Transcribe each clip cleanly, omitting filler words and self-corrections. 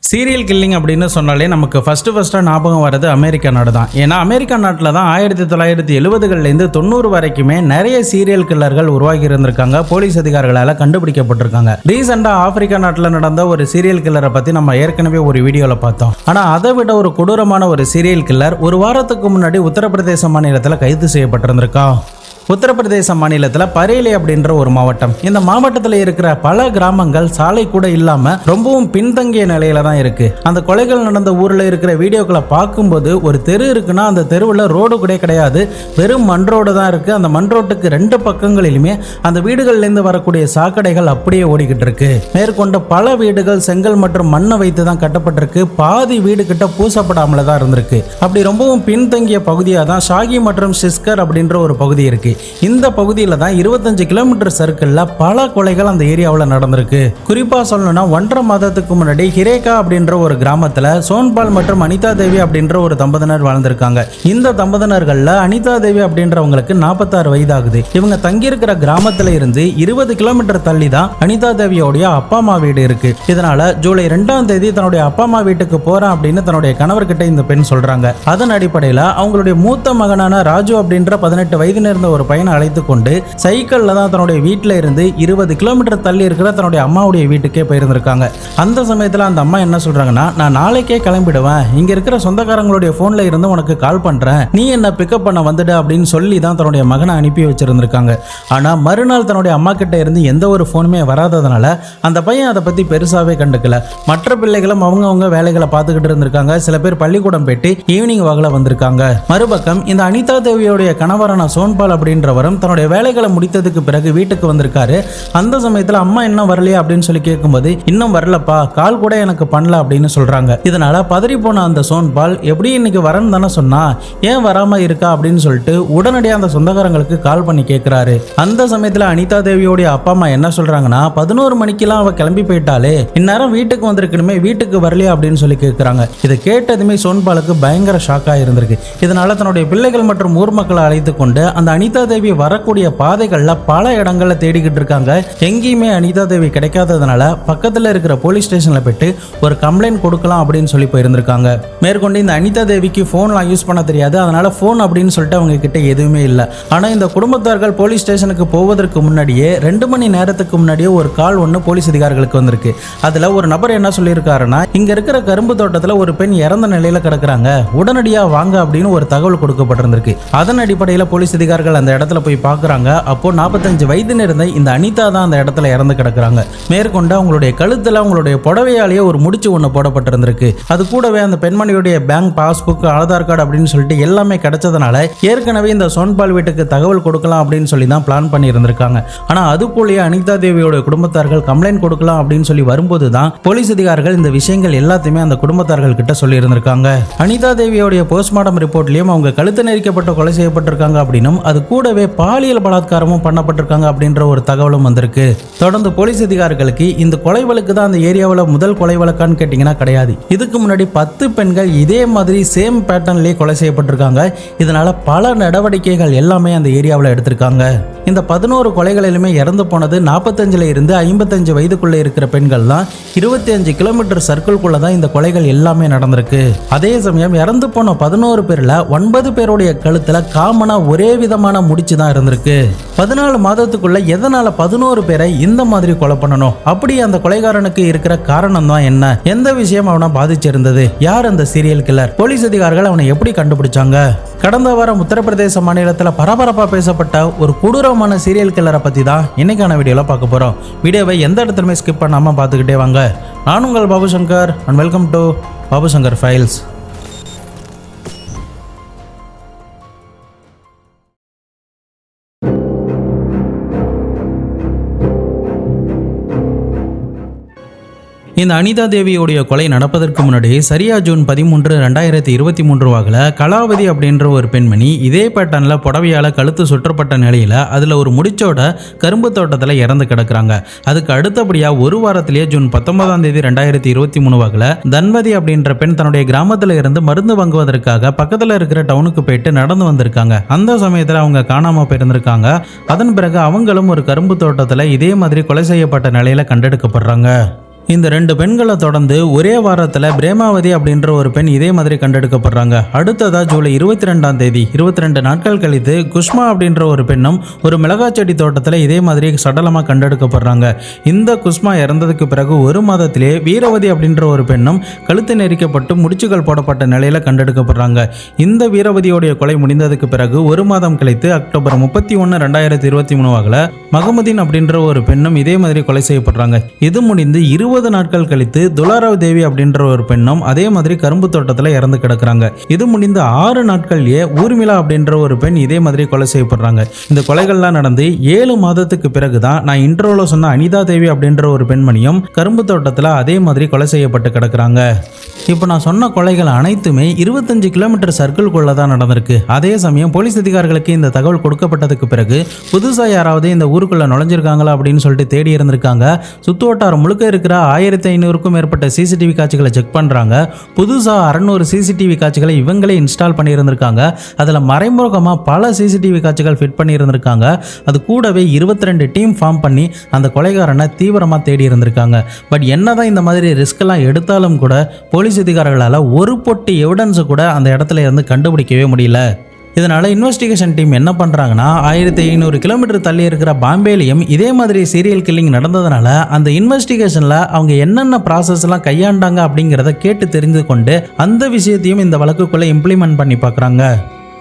Serial killing அப்படின்னு சொன்னாலே நமக்கு ஃபஸ்ட்டாக ஞாபகம் வர்றது அமெரிக்கா நாடு தான். ஏன்னா அமெரிக்கா நாட்டில் தான் 1970லேருந்து 90 வரைக்குமே நிறைய சீரியல் கில்லர்கள் உருவாகி இருந்திருக்காங்க, போலீஸ் அதிகாரிகளால் கண்டுபிடிக்கப்பட்டிருக்காங்க. ரீசெண்டாக ஆப்பிரிக்கா நாட்டில் நடந்த ஒரு சீரியல் கில்லரை பற்றி நம்ம ஏற்கனவே ஒரு வீடியோவில் பார்த்தோம். ஆனால் அதை விட ஒரு கொடூரமான ஒரு சீரியல் கில்லர் ஒரு வாரத்துக்கு முன்னாடி உத்தரப்பிரதேச மாநிலத்தில் கைது செய்யப்பட்டிருந்திருக்கான். உத்தரப்பிரதேச மாநிலத்தில் பரேலி அப்படின்ற ஒரு மாவட்டம். இந்த மாவட்டத்தில் இருக்கிற பல கிராமங்கள் சாலை கூட இல்லாம ரொம்பவும் பின்தங்கிய நிலையில தான் இருக்கு. அந்த கொலைகள் நடந்த ஊர்ல இருக்கிற வீடியோக்களை பார்க்கும்போது ஒரு தெரு இருக்குன்னா அந்த தெருவில் ரோடு கூட கிடையாது, வெறும் மண் ரோடு தான் இருக்கு. அந்த மண் ரோட்டுக்கு ரெண்டு பக்கங்களிலுமே அந்த வீடுகள்ல இருந்து வரக்கூடிய சாக்கடைகள் அப்படியே ஓடிக்கிட்டு இருக்கு. மேற்கொண்ட பல வீடுகள் செங்கல் மற்றும் மண்ணை வைத்து தான் கட்டப்பட்டிருக்கு. பாதி வீடு கிட்ட பூசப்படாமல தான் இருந்திருக்கு. அப்படி ரொம்பவும் பின்தங்கிய பகுதியாக தான் ஷாகி மற்றும் சிஸ்கர் அப்படின்ற ஒரு பகுதி இருக்கு. இந்த பகுதியில் தான் 25 கிலோமீட்டர் சர்க்கிள்ல பல கொலைகள் அந்த ஏரியாவில் நடந்திருக்கு. குறிப்பா சொல்லணும்னா 1.5 மாதத்துக்கு முன்னாடி ஹிரேகா அப்படின்ற ஒரு கிராமத்துல சோன்பால் மற்றும் அனிதா தேவி அப்படின்ற ஒரு தம்பதியினர் வாழ்ந்திருக்காங்க. இந்த தம்பதியினர்கள்ல அனிதா தேவி அப்படின்றவங்களுக்கு 46 வயது ஆகுது. இவங்க தங்கியிருக்கிற கிராமத்துல இருந்து 20 கிலோமீட்டர் தள்ளி தான் அனிதா தேவியோடைய அப்பா அம்மா வீடு இருக்கு. இதனால ஜூலை 2ஆம் தேதி தன்னுடைய அப்பா அம்மா வீட்டுக்கு போறேன் அப்படின்னு தன்னுடைய கணவர்கிட்ட இந்த பெண் சொல்றாங்க. அதன் அடிப்படையில் அவங்களுடைய மூத்த மகனான ராஜு அப்படின்ற 18 வயது நேர்ந்த ஒரு பையனை அழைத்து கொண்டு சைக்கிள்ல தான் தன்னுடைய வீட்டில் இருந்து 20 கிலோமீட்டர் தள்ளி இருக்கிற தன்னுடைய அம்மாவுடைய வீட்டுக்கே போயிருந்திருக்காங்க. அந்த சமயத்தில் அந்த அம்மா என்ன சொல்றாங்கன்னா, நான் நாளைக்கே கிளம்பிடுவேன், இங்க இருக்கிற சொந்தக்காரங்களுடைய போன்ல இருந்து உனக்கு கால் பண்றேன், நீ என்ன பிக்கப் பண்ண வந்துடு அப்படின்னு சொல்லி தான் தன்னுடைய மகனை அனுப்பி வச்சிருந்திருக்காங்க. ஆனா மறுநாள் தன்னுடைய அம்மா கிட்ட இருந்து எந்த ஒரு போனுமே வராததுனால அந்த பையன் அதை பத்தி பெருசாவே கண்டுக்கல. மற்ற பிள்ளைகளும் அவங்க வேலைகளை பார்த்துக்கிட்டு இருந்திருக்காங்க. சில பேர் பள்ளிக்கூடம் போயிட்டு ஈவினிங் வாகல வந்திருக்காங்க. மறுபக்கம் இந்த அனிதா தேவியோடைய கணவரான சோன்பால் அப்படின்றவரும் தன்னுடைய வேலைகளை முடித்ததுக்கு பிறகு வீட்டுக்கு வந்திருக்காரு. அந்த சமயத்தில் அம்மா இன்னும் வரலையா அப்படின்னு சொல்லி கேட்கும்போது, இன்னும் வரலப்பா, கால் கூட எனக்கு பண்ணல அப்படின்னு சொல்றாங்க. இதனால பதறி போன அந்த சோன்பால் எப்படி இன்னைக்கு வரேன்னு தானே சொன்னா, ஏன் வராம இருக்கா அப்படின்னு சொல்லிட்டு உடனடியாக அந்த சொந்தக்காரங்களுக்கு கால் பண்ணி கேட்கிறாரு. அந்த சமயத்தில் அனிதா தேவியோடைய அப்பா அம்மா என்ன சொல்றாங்கன்னா, 11 மணிக்கெல்லாம் அவ கிளம்பி போயிட்டாலே, இந்நேரம் வீட்டுக்கு வந்திருக்கணுமே, வீட்டுக்கு வரலையா அப்படின்னு சொல்லி கேட்கிறாங்க. இதை கேட்டதுமே சோன்பாலுக்கு பயங்கர ஷாக்கா இருந்திருக்கு. இதனால தன்னுடைய பிள்ளைகள் மற்றும் ஊர் மக்களை அழைத்து கொண்டு அந்த அனிதா தேவி வரக்கூடிய பாதைகள்ல பல இடங்கள்ல தேடிக்கிட்டு இருக்காங்க. எங்கேயுமே அனிதா தேவி கிடைக்காததுனால பக்கத்துல இருக்கிற போலீஸ் ஸ்டேஷன்ல போயிட்டு ஒரு கம்ப்ளைண்ட் கொடுக்கலாம் அப்படின்னு சொல்லி போயிருந்திருக்காங்க. மேற்கொண்டு இந்த அனிதா தேவிக்கு போன்லாம் யூஸ் பண்ண தெரியாது, அதனால போன் அப்படின்னு சொல்லிட்டு அவங்க கிட்ட எதுவுமே இல்லை. ஆனா இந்த குடும்பத்தார்கள் போலீஸ் ஸ்டேஷனுக்கு போவதற்கு முன்னாடியே 2 மணி நேரத்துக்கு முன்னாடியே ஒரு கால் ஒன்று போலீஸ் அதிகாரிகளுக்கு வந்திருக்கு. அதுல ஒரு நபர் என்ன சொல்லியிருக்காருன்னா, இங்க இருக்கிற கரும்பு தோட்டத்துல ஒரு பெண் இறந்த நிலையில கிடக்குறாங்க, உடனடியா வாங்க அப்படின்னு ஒரு தகவல் கொடுக்கப்பட்டிருந்திருக்கு. அதன் அடிப்படையில் போலீஸ் அதிகாரிகள் அந்த இடத்துல போய் பார்க்குறாங்க. அப்போ 45 வயது இருந்த இந்த அனிதா தான் அந்த இடத்துல இறந்து கிடக்குறாங்க. மேற்கொண்டு அவங்களுடைய கழுத்துல அவங்களுடைய புடவையாலேயே ஒரு முடிச்சு ஒன்று போடப்பட்டிருந்திருக்கு. அது கூடவே அந்த பெண்மணியுடைய பேங்க் பாஸ்புக், ஆதார் கார்டு அப்படின்னு சொல்லிட்டு எல்லாமே கிடைச்சதுனால ஏற்கனவே இந்த சோன்பால் வீட்டுக்கு தகவல் கொடுக்கலாம் அப்படின்னு சொல்லி தான் பிளான் பண்ணி இருந்திருக்காங்க. ஆனா அதுக்குள்ளேயே அனிதா தேவியோட குடும்பத்தார்கள் கம்ப்ளைண்ட் கொடுக்கலாம் அப்படின்னு சொல்லி வரும்போது தான் போலீஸ் அதிகாரிகள் இந்த விஷயங்கள் எல்லாத்தையுமே அந்த குடும்பத்தார்கள் கிட்ட சொல்லி இருந்திருக்காங்க. அனிதா தேவியோடைய போஸ்ட்மார்டம் ரிப்போர்ட்லயும் அவங்க கழுத்து நெரிக்கப்பட்டு கொலை செய்யப்பட்டிருக்காங்க அப்படின்னும் அது கூடவே பாலியல் பலாத்காரமும் பண்ணப்பட்டிருக்காங்க அப்படின்ற ஒரு தகவலும் வந்திருக்கு. தொடர்ந்து போலீஸ் அதிகாரிகளுக்கு இந்த கொலை வழக்கு தான் அந்த ஏரியாவில் முதல் கொலை வழக்கான்னு கேட்டீங்கன்னா கிடையாது. இதுக்கு முன்னாடி 10 பெண்கள் இதே மாதிரி சேம் பேட்டர்ன்லயே கொலை செய்யப்பட்டிருக்காங்க. இதனால பல நடவடிக்கைகள் எல்லாமே அந்த ஏரியாவில் எடுத்திருக்காங்க. இந்த 11 கொலைகளிலுமே இறந்து போனது 45 இருந்து 55 வயதுக்குள்ள இருக்கிற பெண்கள் தான். 25 கிலோமீட்டர் சர்க்கிள்குள்ள தான் இந்த கொலைகள் எல்லாமே நடந்திருக்கு. அதே சமயம் இறந்து போன 11 பேர்ல 9 பேருடைய கழுத்துல காமனா ஒரே விதமான முடிச்சு தான் இருந்திருக்கு. 14 மாதத்துக்குள்ள எதனால 11 பேரை இந்த மாதிரி கொலை பண்ணணும்? அப்படி அந்த கொலைகாரனுக்கு இருக்கிற காரணம் தான் என்ன? எந்த விஷயம் அவனை பாதிச்சிருந்தது? யார் அந்த சீரியல் கில்லர்? போலீஸ் அதிகாரிகள் அவனை எப்படி கண்டுபிடிச்சாங்க? கடந்த வாரம் உத்தரப்பிரதேச மாநிலத்தில் பரபரப்பா பேசப்பட்ட ஒரு கொடூரமான சீரியல் கில்லரை பத்தி தான் இன்னைக்கான வீடியோல பார்க்க போறோம். வீடியோவை எந்த இடத்துலயுமே ஸ்கிப் பண்ணாம பார்த்துக்கிட்டே வாங்க. நான் உங்கள் Babu Shankar and welcome to Babu Shankar files. இந்த அனிதா தேவியோடைய கொலை நடப்பதற்கு முன்னாடி சரியா ஜூன் 13, 2023 வாக்கில் கலாவதி அப்படின்ற ஒரு பெண்மணி இதே பேட்டர்னில் புடவையால் கழுத்து சுற்றப்பட்ட நிலையில் அதில் ஒரு முடிச்சோட கரும்பு தோட்டத்தில் இறந்து கிடக்குறாங்க. அதுக்கு அடுத்தபடியாக ஒரு வாரத்திலேயே ஜூன் 19ஆம் தேதி 2023 வாக்கில் தன்வதி அப்படின்ற பெண் தன்னுடைய கிராமத்தில் இருந்து மருந்து வாங்குவதற்காக பக்கத்தில் இருக்கிற டவுனுக்கு போயிட்டு நடந்து வந்திருக்காங்க. அந்த சமயத்தில் அவங்க காணாமல் போயிருந்திருக்காங்க. அதன் பிறகு அவங்களும் ஒரு கரும்பு தோட்டத்தில் இதே மாதிரி கொலை செய்யப்பட்ட நிலையில் கண்டெடுக்கப்படுறாங்க. இந்த 2 பெண்களை தொடர்ந்து ஒரே வாரத்தில் பிரேமாவதி அப்படின்ற ஒரு பெண் இதே மாதிரி கண்டெடுக்கப்படுறாங்க. அடுத்ததா ஜூலை 22ஆம் தேதி 22 நாட்கள் கழித்து குஷ்மா அப்படின்ற ஒரு பெண்ணும் ஒரு மிளகாய் செடி தோட்டத்தில் இதே மாதிரி சடலமாக கண்டெடுக்கப்படுறாங்க. இந்த குஷ்மா இறந்ததுக்கு பிறகு ஒரு மாதத்திலே வீரவதி அப்படின்ற ஒரு பெண்ணும் கழுத்து நெரிக்கப்பட்டு முடிச்சுகள் போடப்பட்ட நிலையில் கண்டெடுக்கப்படுறாங்க. இந்த வீரவதியோடைய கொலை முடிந்ததுக்கு பிறகு ஒரு மாதம் கழித்து அக்டோபர் 31, 2023 மகமுதீன் அப்படின்ற ஒரு பெண்ணும் இதே மாதிரி கொலை செய்யப்படுறாங்க. இது முடிந்து 20 நாட்கள் கழித்து துலாராவ் தேவி அப்படின்ற ஒரு பெண்ணும் அதே மாதிரி கரும்பு தோட்டத்தில் இறந்து கிடக்குறாங்க. இது முடிந்த 6 நாட்கள்லயே ஊர்மிளா அப்படின்ற ஒரு பெண் இதே மாதிரி கொலை செய்யப்படுறாங்க. இந்த கொலைகள்லாம் நடந்து 7 மாதத்துக்கு பிறகுதான் நான் இன்ட்ரோல சொன்ன அனிதா தேவி அப்படின்ற ஒரு பெண்மணியும் கரும்பு தோட்டத்தில் அதே மாதிரி கொலை செய்யப்பட்டு கிடக்குறாங்க. இப்போ நான் சொன்ன கொலைகள் அனைத்துமே 25 கிலோமீட்டர் சர்க்கிள்குள்ள தான் நடந்திருக்கு. அதே சமயம் போலீஸ் அதிகாரிகளுக்கு இந்த தகவல் கொடுக்கப்பட்டதுக்கு பிறகு புதுசாக யாராவது இந்த ஊருக்குள்ள நுழைஞ்சிருக்காங்களா அப்படின்னு சொல்லிட்டு தேடி இருந்திருக்காங்க. சுத்து வட்டாரம் முழுக்க இருக்கிற 1500க்கும் மேற்பட்ட சிசிடிவி காட்சிகளை செக் பண்ணுறாங்க. புதுசாக 600 சிசிடிவி காட்சிகளை இவங்களே இன்ஸ்டால் பண்ணியிருந்திருக்காங்க. அதில் மறைமுகமாக பல சிசிடிவி காட்சிகள் ஃபிட் பண்ணியிருந்திருக்காங்க. அது கூடவே 22 டீம் ஃபார்ம் பண்ணி அந்த கொலைகாரனை தீவிரமாக தேடி இருந்திருக்காங்க. பட் என்னதான் இந்த மாதிரி ரிஸ்கெல்லாம் எடுத்தாலும் கூட போலீஸ் அதிகாரிகளால் ஒரு பொட்டு எவிடன்ஸை கூட அந்த இடத்துல இருந்து கண்டுபிடிக்கவே முடியல. இதனால் இன்வெஸ்டிகேஷன் டீம் என்ன பண்ணுறாங்கன்னா 1500 கிலோமீட்டர் தள்ளி இருக்கிற பாம்பேலையும் இதே மாதிரி சீரியல் கில்லிங் நடந்ததுனால அந்த இன்வெஸ்டிகேஷனில் அவங்க என்னென்ன ப்ராசஸ்லாம் கையாண்டாங்க அப்படிங்கிறத கேட்டு தெரிந்து கொண்டு அந்த விஷயத்தையும் இந்த வழக்குக்குள்ளே இம்ப்ளிமெண்ட் பண்ணி பார்க்குறாங்க.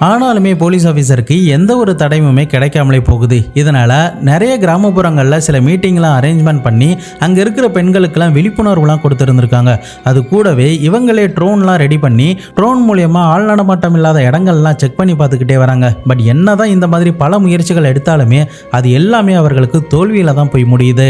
ஆனாலுமே போலீஸ் ஆஃபீஸருக்கு எந்த ஒரு தடையுமே கிடைக்காமலே போகுது. இதனால் நிறைய கிராமப்புறங்களில் சில மீட்டிங்லாம் அரேஞ்ச்மெண்ட் பண்ணி அங்கே இருக்கிற பெண்களுக்கெல்லாம் விழிப்புணர்வுலாம் கொடுத்துருந்துருக்காங்க. அது கூடவே இவங்களே ட்ரோன்லாம் ரெடி பண்ணி ட்ரோன் மூலயமா ஆள் நடமாட்டம் இல்லாத இடங்கள்லாம் செக் பண்ணி பார்த்துக்கிட்டே வராங்க. பட் என்ன தான் இந்த மாதிரி பல முயற்சிகள் எடுத்தாலுமே அது எல்லாமே அவர்களுக்கு தோல்வியில் தான் போய் முடியுது.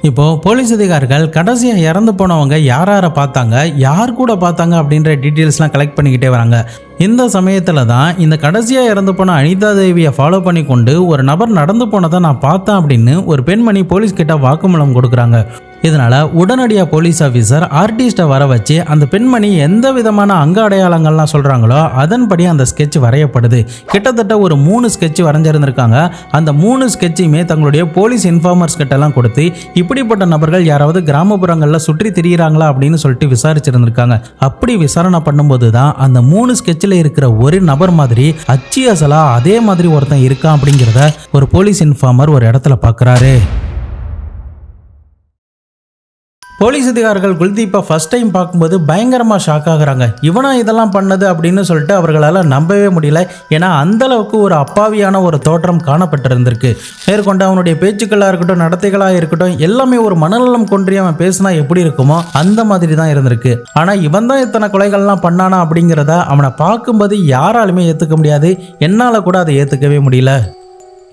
இப்போது போலீஸ் அதிகாரிகள் கடைசியாக இறந்து போனவங்க யாரை பார்த்தாங்க, யார் கூட பார்த்தாங்க அப்படின்ற டீட்டெயில்ஸ்லாம் கலெக்ட் பண்ணிக்கிட்டே வராங்க. இந்த சமயத்தில் தான் இந்த கடைசியாக இறந்து போன அனிதா தேவியை ஃபாலோ பண்ணி கொண்டு ஒரு நபர் நடந்து போனதை நான் பார்த்தேன் அப்படின்னு ஒரு பெண்மணி போலீஸ்கிட்ட வாக்குமூலம் கொடுக்குறாங்க. இதனால் உடனடியாக போலீஸ் ஆஃபீஸர் ஆர்டிஸ்ட்டை வர வச்சு அந்த பெண்மணி எந்த விதமான அங்க அடையாளங்கள்லாம் சொல்கிறாங்களோ அதன்படி அந்த ஸ்கெட்ச் வரையப்படுது. கிட்டத்தட்ட ஒரு 3 ஸ்கெட்ச் வரைஞ்சிருந்திருக்காங்க. அந்த 3 ஸ்கெட்சையுமே தங்களுடைய போலீஸ் இன்ஃபார்மர்ஸ் கிட்டலாம் கொடுத்து இப்படிப்பட்ட நபர்கள் யாராவது கிராமப்புறங்களில் சுற்றி திரியிறாங்களா அப்படின்னு சொல்லிட்டு விசாரிச்சிருந்திருக்காங்க. அப்படி விசாரணை பண்ணும்போது தான் அந்த 3 ஸ்கெட்சில் இருக்கிற ஒரு நபர் மாதிரி அச்சு அசலா அதே மாதிரி ஒருத்தன் இருக்கான் அப்படிங்கிறத ஒரு போலீஸ் இன்ஃபார்மர் ஒரு இடத்துல பார்க்குறாரு. போலீஸ் அதிகாரிகள் குல்தீப்பை ஃபர்ஸ்ட் டைம் பார்க்கும்போது பயங்கரமாக ஷாக் ஆகுறாங்க. இவனா இதெல்லாம் பண்ணது அப்படின்னு சொல்லிட்டு அவர்களால் நம்பவே முடியல. ஏன்னா அந்தளவுக்கு ஒரு அப்பாவியான ஒரு தோற்றம் காணப்பட்டிருந்திருக்கு. மேற்கொண்டு அவனுடைய பேச்சுக்களாக இருக்கட்டும், நடத்தைகளாக இருக்கட்டும், எல்லாமே ஒரு மனநலம் கொன்றி அவன் பேசினா எப்படி இருக்குமோ அந்த மாதிரி தான் இருந்திருக்கு. ஆனால் இவன் தான் இத்தனை கொலைகள்லாம் பண்ணானா அப்படிங்கிறத அவனை பார்க்கும்போது யாராலுமே ஏற்றுக்க முடியாது. என்னால் கூட அதை ஏற்றுக்கவே முடியல.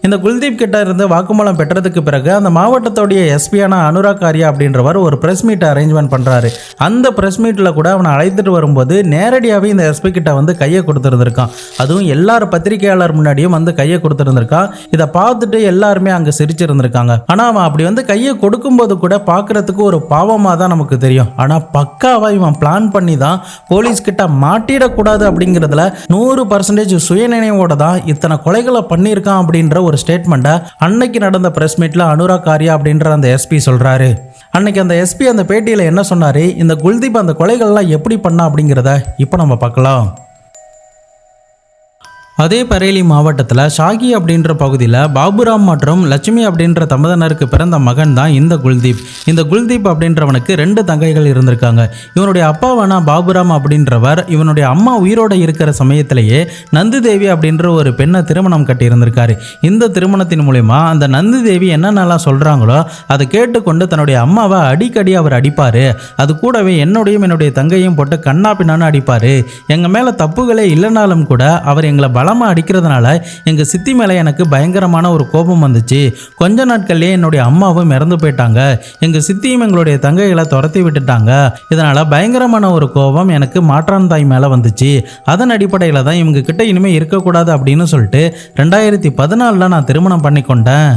இந்த குல்தீப் கிட்ட இருந்து வாக்குமூலம் பெற்றதுக்கு பிறகு அந்த மாவட்டத்தோடைய எஸ்பியான அனுராக் ஆர்யா அப்படின்றவர் ஒரு ப்ரெஸ் மீட்டை அரேஞ்ச்மெண்ட் பண்ணுறாரு. அந்த ப்ரெஸ் மீட்டில் கூட அவனை அழைத்துட்டு வரும்போது நேரடியாகவே இந்த எஸ்பி கிட்ட வந்து கையை கொடுத்துருந்துருக்கான். அதுவும் எல்லார் பத்திரிகையாளர் முன்னாடியும் வந்து கையை கொடுத்துருந்துருக்கான். இதை பார்த்துட்டு எல்லாருமே அங்கே சிரிச்சிருந்திருக்காங்க. ஆனால் அவன் அப்படி வந்து கையை கொடுக்கும்போது கூட பார்க்குறதுக்கு ஒரு பாவமாக தான் நமக்கு தெரியும். ஆனால் பக்காவாக இவன் பிளான் பண்ணி தான் போலீஸ் கிட்ட மாட்டிடக்கூடாது அப்படிங்கிறதுல 100% சுயநினைவோட தான் இத்தனை கொலைகளை பண்ணியிருக்கான் அப்படின்ற ஒரு ஸ்டேட்மெண்ட்டை அன்னைக்கு நடந்த பிரஸ் மீட்ல அனுராக் ஆர்யா அப்படின்ற அந்த எஸ்பி சொல்றாரு. அன்னைக்கு அந்த எஸ்பி அந்த பேட்டியில் என்ன சொன்னாரு, இந்த குல்தீப் அந்த கொலைகள்லாம் எப்படி பண்ணா அப்படிங்கிறத இப்போ நம்ம பார்க்கலாம். அதே பரேலி மாவட்டத்தில் ஷாகி அப்படின்ற பகுதியில் பாபுராம் மற்றும் லட்சுமி அப்படின்ற தம்பதியினருக்கு பிறந்த மகன் தான் இந்த குல்தீப். இந்த குல்தீப் அப்படின்றவனுக்கு 2 தங்கைகள் இருந்திருக்காங்க. இவனுடைய அப்பாவான பாபுராம் அப்படின்றவர் இவனுடைய அம்மா உயிரோடு இருக்கிற சமயத்திலேயே நந்து தேவி அப்படின்ற ஒரு பெண்ணை திருமணம் கட்டியிருந்திருக்காரு. இந்த திருமணத்தின் மூலமா அந்த நந்து தேவி என்னென்னலாம் சொல்கிறாங்களோ அதை கேட்டுக்கொண்டு தன்னுடைய அம்மாவை அடிக்கடி அவர் அடிப்பார். அது கூடவே என்னுடைய தங்கையும் போட்டு கண்ணா பின்னான்னு அடிப்பார். எங்கள் மேலே தப்புகளே இல்லைனாலும் கூட அவர் எங்களை அடிக்கிறதுனால எங்க சித்தி மேல எனக்கு பயங்கரமான ஒரு கோபம் வந்துச்சு. கொஞ்ச நாட்கள்லயே என்னுடைய அம்மாவும் இறந்து போயிட்டாங்க. எங்க சித்தியும் எங்களுடைய தங்கைகளை துரத்தி விட்டுட்டாங்க. இதனால பயங்கரமான ஒரு கோபம் எனக்கு மாற்றான் தாய் மேல வந்துச்சு. அதன் அடிப்படையில தான் இவங்க கிட்ட இனிமே இருக்கக்கூடாது அப்படின்னு சொல்லிட்டு 2014 நான் திருமணம் பண்ணி கொண்டேன்.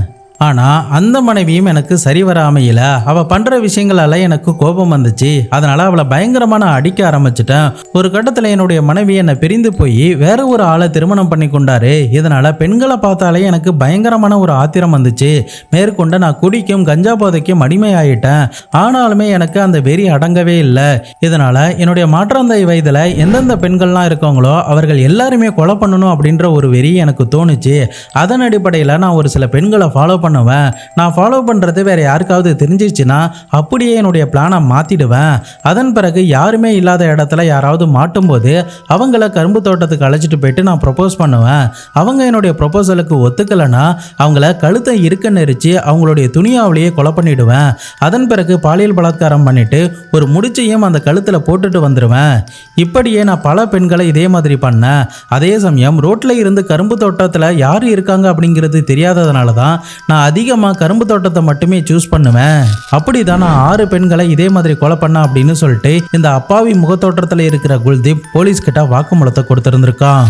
ஆனால் அந்த மனைவியும் எனக்கு சரிவர அமையல. அவள் பண்ணுற விஷயங்களால எனக்கு கோபம் வந்துச்சு. அதனால் அவளை பயங்கரமான அடிக்க ஆரம்பிச்சிட்டேன். ஒரு கட்டத்தில் என்னுடைய மனைவி என்னை பிரிந்து போய் வேற ஒரு ஆளை திருமணம் பண்ணி கொண்டாரு. இதனால் பெண்களை பார்த்தாலே எனக்கு பயங்கரமான ஒரு ஆத்திரம் வந்துச்சு. மேற்கொண்டு நான் குடிக்கும் கஞ்சா போதைக்கும் அடிமையாயிட்டேன். ஆனாலுமே எனக்கு அந்த வெறி அடங்கவே இல்லை. இதனால் என்னுடைய மாற்றாந்தை வயதில் எந்தெந்த பெண்கள்லாம் இருக்காங்களோ அவர்கள் எல்லாருமே கொலை பண்ணணும் அப்படின்ற ஒரு வெறி எனக்கு தோணுச்சு. அதன் அடிப்படையில் நான் ஒரு சில பெண்களை ஃபாலோ பண்ணுவேன். நான் ஃபாலோ பண்ணுறது வேற யாருக்காவது தெரிஞ்சிச்சுன்னா அப்படியே என்னுடைய பிளானை மாற்றிடுவேன். அதன் பிறகு யாருமே இல்லாத இடத்துல யாராவது மாட்டும்போது அவங்கள கரும்பு தோட்டத்துக்கு அழைச்சிட்டு போயிட்டு நான் ப்ரொப்போஸ் பண்ணுவேன். அவங்க என்னுடைய ப்ரொப்போசலுக்கு ஒத்துக்கலைன்னா அவங்கள கழுத்தை இருக்க நெரிச்சு அவங்களுடைய துணியாவிலேயே கொலை பண்ணிடுவேன். அதன் பிறகு பாலியல் பலாத்காரம் பண்ணிட்டு ஒரு முடிச்சையும் அந்த கழுத்தில் போட்டுட்டு வந்துடுவேன். இப்படியே நான் பல பெண்களை இதே மாதிரி பண்ணேன். அதே சமயம் ரோட்டில் இருந்து கரும்பு தோட்டத்தில் யார் இருக்காங்க அப்படிங்கிறது தெரியாததுனால தான் நான் அதிகமாக கரும்பு தோட்டத்தை மட்டுமே சூஸ் பண்ணுவேன். அப்படி தான் நான் 6 பெண்களை இதே மாதிரி கொலை பண்ண அப்படின்னு சொல்லிட்டு இந்த அப்பாவி முகத்தோட்டத்தில் இருக்கிற குல்தீப் போலீஸ் கிட்ட வாக்குமூலத்தை கொடுத்துருந்துருக்கான்.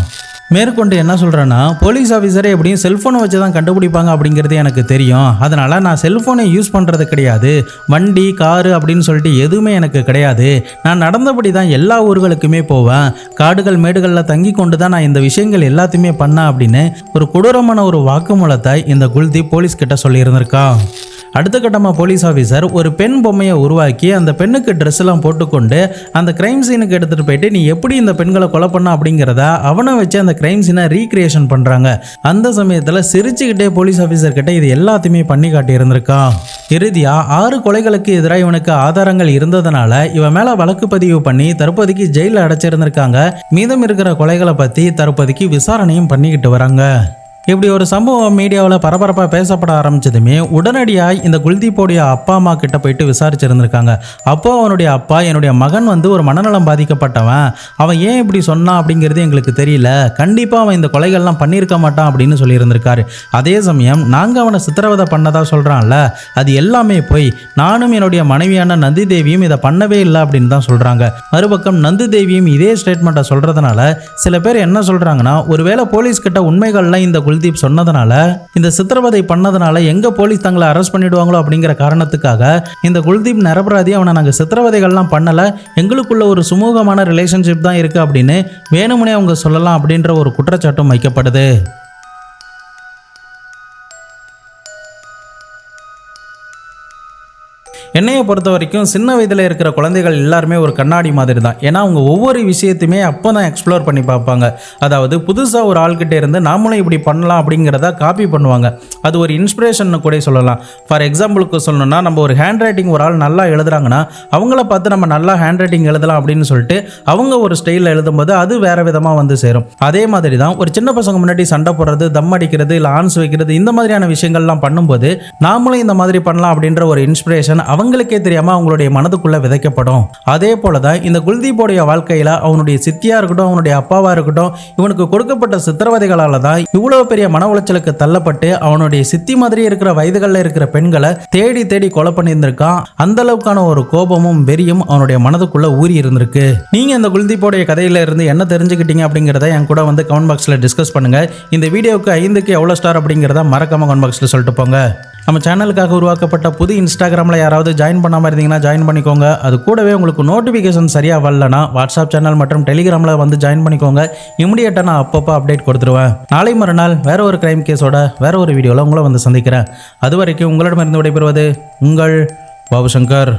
மேற்கொண்டு என்ன சொல்கிறேன்னா, போலீஸ் ஆஃபீஸரை எப்படியும் செல்ஃபோனை வச்சு தான் கண்டுபிடிப்பாங்க அப்படிங்கிறது எனக்கு தெரியும். அதனால் நான் செல்ஃபோனை யூஸ் பண்ணுறது கிடையாது. வண்டி காரு அப்படின்னு சொல்லிட்டு எதுவுமே எனக்கு கிடையாது. நான் நடந்தபடி தான் எல்லா ஊர்களுக்குமே போவேன். காடுகள் மேடுகளில் தங்கி கொண்டு தான் நான் இந்த விஷயங்கள் எல்லாத்தையுமே பண்ணேன் அப்படின்னு ஒரு கொடூரமான ஒரு வாக்குமூலத்தை இந்த குல்தீப் போலீஸ் கிட்ட சொல்லியிருந்திருக்கான். அடுத்த கட்டமாக போலீஸ் ஆஃபீஸர் ஒரு பெண் பொம்மையை உருவாக்கி அந்த பெண்ணுக்கு ட்ரெஸ் எல்லாம் போட்டுக்கொண்டு அந்த கிரைம் சீனுக்கு எடுத்துகிட்டு போயிட்டு நீ எப்படி இந்த பெண்களை கொலை பண்ண அப்படிங்கிறத அவனை வச்சு அந்த கிரைம் சீனை ரீக்ரியேஷன் பண்ணுறாங்க. அந்த சமயத்தில் சிரிச்சுக்கிட்டே போலீஸ் ஆஃபீஸர் கிட்ட இது எல்லாத்தையுமே பண்ணி காட்டியிருந்திருக்கான். இறுதியாக 6 கொலைகளுக்கு எதிராக இவனுக்கு ஆதாரங்கள் இருந்ததுனால இவன் மேலே வழக்கு பதிவு பண்ணி தற்போதைக்கு ஜெயிலில் அடைச்சிருந்திருக்காங்க. மீதம் இருக்கிற கொலைகளை பற்றி தற்போதைக்கு விசாரணையும் பண்ணிக்கிட்டு வராங்க. இப்படி ஒரு சம்பவம் மீடியாவில் பரபரப்பாக பேசப்பட ஆரம்பிச்சதுமே உடனடியாக இந்த குல்தீப்போடைய அப்பா அம்மா கிட்ட போயிட்டு விசாரிச்சிருந்திருக்காங்க. அப்போ அவனுடைய அப்பா, என்னுடைய மகன் ஒரு மனநலம் பாதிக்கப்பட்டவன், அவன் ஏன் இப்படி சொன்னான் அப்படிங்கிறது எங்களுக்கு தெரியல, கண்டிப்பாக அவன் இந்த கொலைகள்லாம் பண்ணியிருக்க மாட்டான் அப்படின்னு சொல்லியிருந்திருக்காரு. அதே சமயம் நாங்கள் அவனை சித்திரவதை பண்ணதா சொல்கிறான்ல, அது எல்லாமே போய், நானும் என்னுடைய மனைவியான நந்தி தேவியும் இதை பண்ணவே இல்லை அப்படின்னு தான் சொல்கிறாங்க. மறுபக்கம் நந்தி தேவியும் இதே ஸ்டேட்மெண்ட்டை சொல்கிறதுனால சில பேர் என்ன சொல்கிறாங்கன்னா, ஒருவேளை போலீஸ் கிட்ட உண்மைகள்லாம் இந்த குல்தீப் சொன்னதுனால, இந்த சித்திரவதை பண்ணதுனால எங்க போலீஸ் தங்களை அரெஸ்ட் பண்ணிடுவாங்களோ அப்படிங்கிற காரணத்துக்காக இந்த குல்தீப் நிரபராதி, அவனை நாங்கள் சித்திரவதைகள்லாம் பண்ணல, எங்களுக்குள்ள ஒரு சுமூகமான ரிலேஷன்ஷிப் தான் இருக்கு அப்படின்னு வேணுமுனே அவங்க சொல்லலாம் அப்படின்ற ஒரு குற்றச்சாட்டும் வைக்கப்படுது. என்னையை பொறுத்த வரைக்கும் சின்ன வயதில் இருக்கிற குழந்தைகள் எல்லாருமே ஒரு கண்ணாடி மாதிரி தான். ஏன்னா அவங்க ஒவ்வொரு விஷயத்தையுமே அப்போ தான் எக்ஸ்ப்ளோர் பண்ணி பார்ப்பாங்க. அதாவது புதுசாக ஒரு ஆள்கிட்ட இருந்து நாமளும் இப்படி பண்ணலாம் அப்படிங்கிறத காப்பி பண்ணுவாங்க. அது ஒரு இன்ஸ்பிரேஷன் கூட சொல்லலாம். ஃபார் எக்ஸாம்பிளுக்கு சொல்லணும்னா, நம்ம ஒரு ஹேண்ட் ரைட்டிங் ஒரு ஆள் நல்லா எழுதுறாங்கன்னா அவங்கள பார்த்து நம்ம நல்லா ஹேண்ட் ரைட்டிங் எழுதலாம் அப்படின்னு சொல்லிட்டு அவங்க ஒரு ஸ்டைலில் எழுதும்போது அது வேற விதமாக சேரும். அதே மாதிரி தான் ஒரு சின்ன பசங்க முன்னாடி சண்டை போடுறது, தம் அடிக்கிறது, இல்லை ஆன்ஸ் வைக்கிறது, இந்த மாதிரியான விஷயங்கள்லாம் பண்ணும்போது நாமளும் இந்த மாதிரி பண்ணலாம் அப்படின்ற ஒரு இன்ஸ்பிரேஷன் அவங்களுக்கே தெரியாம அவங்களுடைய மனதுக்குள்ள விதைக்கப்படும். அதே போலதான் இந்த குல்தீப்போடைய வாழ்க்கையில அவனுடைய சித்தியா இருக்கட்டும், அவனுடைய அப்பாவா இருக்கட்டும், இவனுக்கு கொடுக்கப்பட்ட சித்திரவதைகளால தான் இவ்வளவு பெரிய மன உளைச்சலுக்கு தள்ளப்பட்டு அவனுடைய சித்தி மாதிரி இருக்கிற வயதுகளில் இருக்கிற பெண்களை தேடி தேடி கொலை பண்ணியிருந்திருக்கான். அந்த அளவுக்கான ஒரு கோபமும் வெறியும் அவனுடைய மனதுக்குள்ள ஊறி இருந்திருக்கு. நீங்க இந்த குல்தீப்போடைய கதையில இருந்து என்ன தெரிஞ்சுக்கிட்டீங்க அப்படிங்கிறத என் கூட கமெண்ட் பாக்ஸ்ல டிஸ்கஸ் பண்ணுங்க. இந்த வீடியோவுக்கு 5க்கு எவ்வளவு ஸ்டார் அப்படிங்கிறத மறக்காம கமெண்ட் பாக்ஸ்ல சொல்லிட்டு போங்க. நம்ம சேனலுக்காக உருவாக்கப்பட்ட புது இன்ஸ்டாகிராமில் யாராவது ஜாயின் பண்ணாமல் இருந்தீங்கன்னா ஜாயின் பண்ணிக்கோங்க. அது கூடவே உங்களுக்கு நோட்டிஃபிகேஷன் சரியாக வரலனா வாட்ஸ்அப் சேனல் மற்றும் டெலிகிராமில் ஜாயின் பண்ணிக்கோங்க. இமிடியேட்டாக நான் அப்பப்போ அப்டேட் கொடுத்துருவேன். நாளை மறுநாள் வேற ஒரு கிரைம் கேஸோட வேற ஒரு வீடியோவில் உங்களை சந்திக்கிறேன். அது வரைக்கும் உங்களிடமிருந்து விடைபெறுவது உங்கள் பாபு சங்கர்.